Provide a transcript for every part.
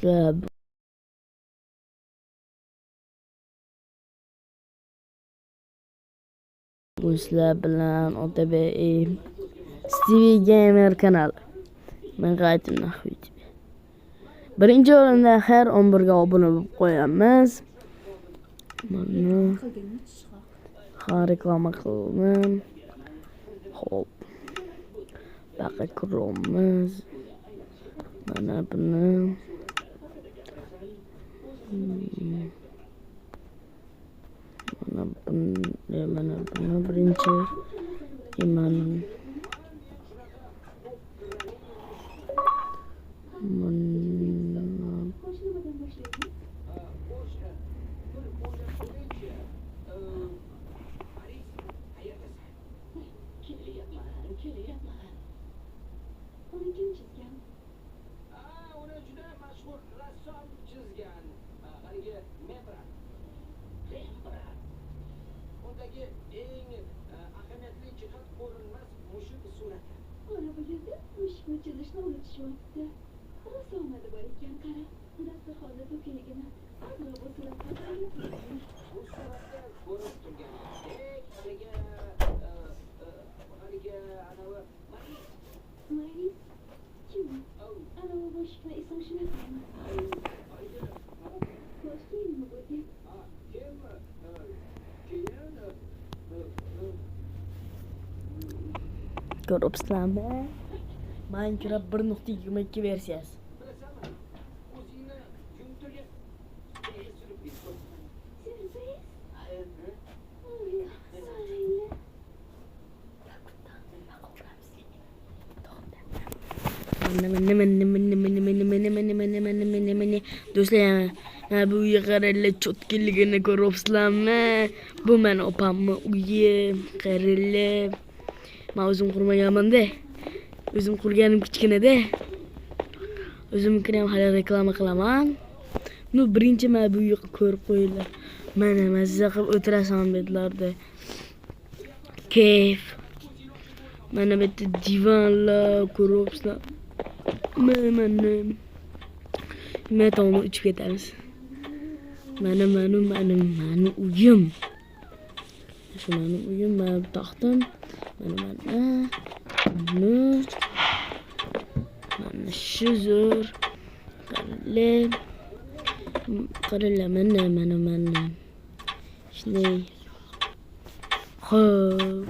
Sizlar bugun sizlar bilan OTBI Stevie Gamer kanali. Men qaytim Nahvij. Birinchi o'rinda har 11 ga obuna bo'lib qo'yamiz. Mana reklama qildim. Xo'p. Baqa kuramiz. Mana buni. Mana buni birinchi iman. Uni juda mashhur rassom chizgan. Haligi Rembrandt. Undagi eng ahamiyatli jihat ko'rinmas mushuk surati. Arabalarda mushukni chizishni unutishyapti. Rosa omadi bor ekan, qara. Dasturxonda to'kinigina aniq bu suratga olib Bu suratda ko'rib turganingizdek, haligi anavi Maris, kim? Anavi mushukni ismi shunaqami? Toshkentmi bu deb? Ko'ribsizlarmi? Minecraft 1.22 versiyasi. o'zingni yumtirga surib ketdi. Sürpriz? Do'stlar, bu uyga qaranglar, cho'tkiligini ko'ryapsizlarmi? Bu meni opamni uyi. Qaranglar. Men o'zim qurmaganman-da. O'zim qurganim kichkinada. O'zimnikini ham hali reklama qilaman. Birinchi men bu uyga ko'rib qo'yinglar. Mana mazza qilib o'tirasan betlarda. Keyf. Mana bu yerda divanlar ko'ryapsizlar. Mana metonni uchib ketamiz. Mana uyim. Shu meni uyim, mana bu taxtim. Mana shu zo'r. Qaranglar, mana. Shunday. Xo'p.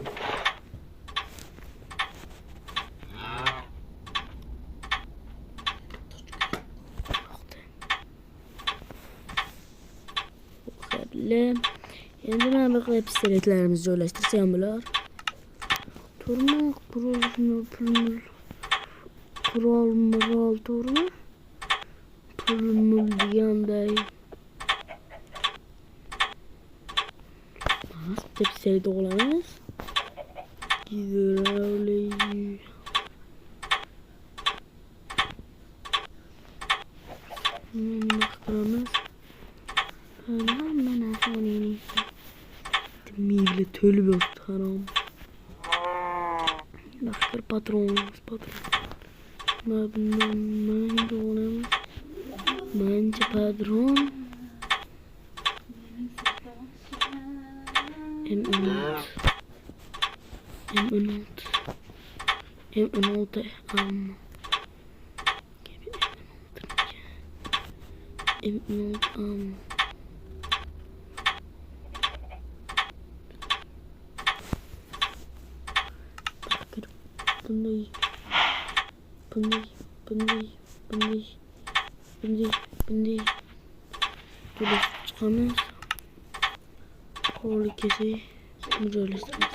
Endi mana bu qilib pistoletlarimizni joylashtirsa ham bo'lar. Turmoq, qurol to'g'rimi? Pul deganday. Pistolet o'g'lamiz. Gidravlik. Qilamiz. Mana sonini. Mibli to'lib yotdi, harom. Baxtir patronimiz. Mancha patron. M16 ammo. M16 ammo. Bunday. Kelib chiqamiz. Qo'li kesi joylashtiramiz.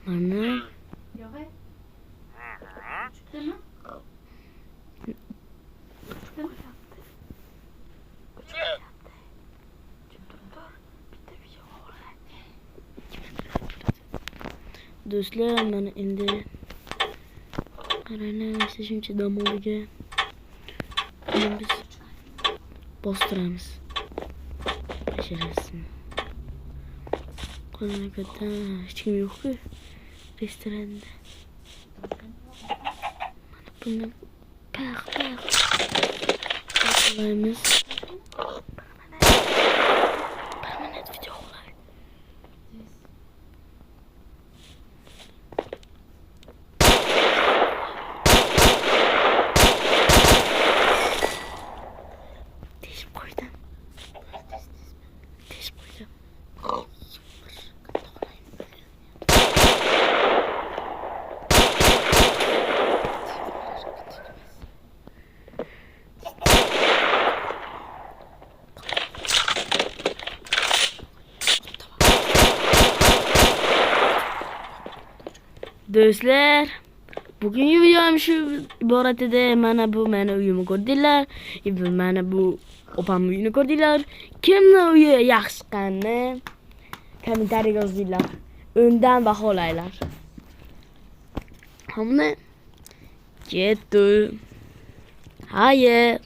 Mana Yo'q. Chiqdimi? do'stlar, mana endi qaranglar, mana shuncha dam olgan. Buni biz bostiramiz. Basharasini. Qanaqada hech kim yo'q-ku restoranda. Mana buni paq qilaymiz. Permanent video olay. Teshib qo'ydim. Teshib qo'ydim. Do'stlar, bugungi videom shu iborat edi. Mana bu meni uyimni ko'rdinglar. Mana bu opamning uyini ko'rdinglar. Kimni uyi yaxshi chiqqanini kommentariyaga yozinglar. Undan baholanglar. Hamma ketdi. Hayır.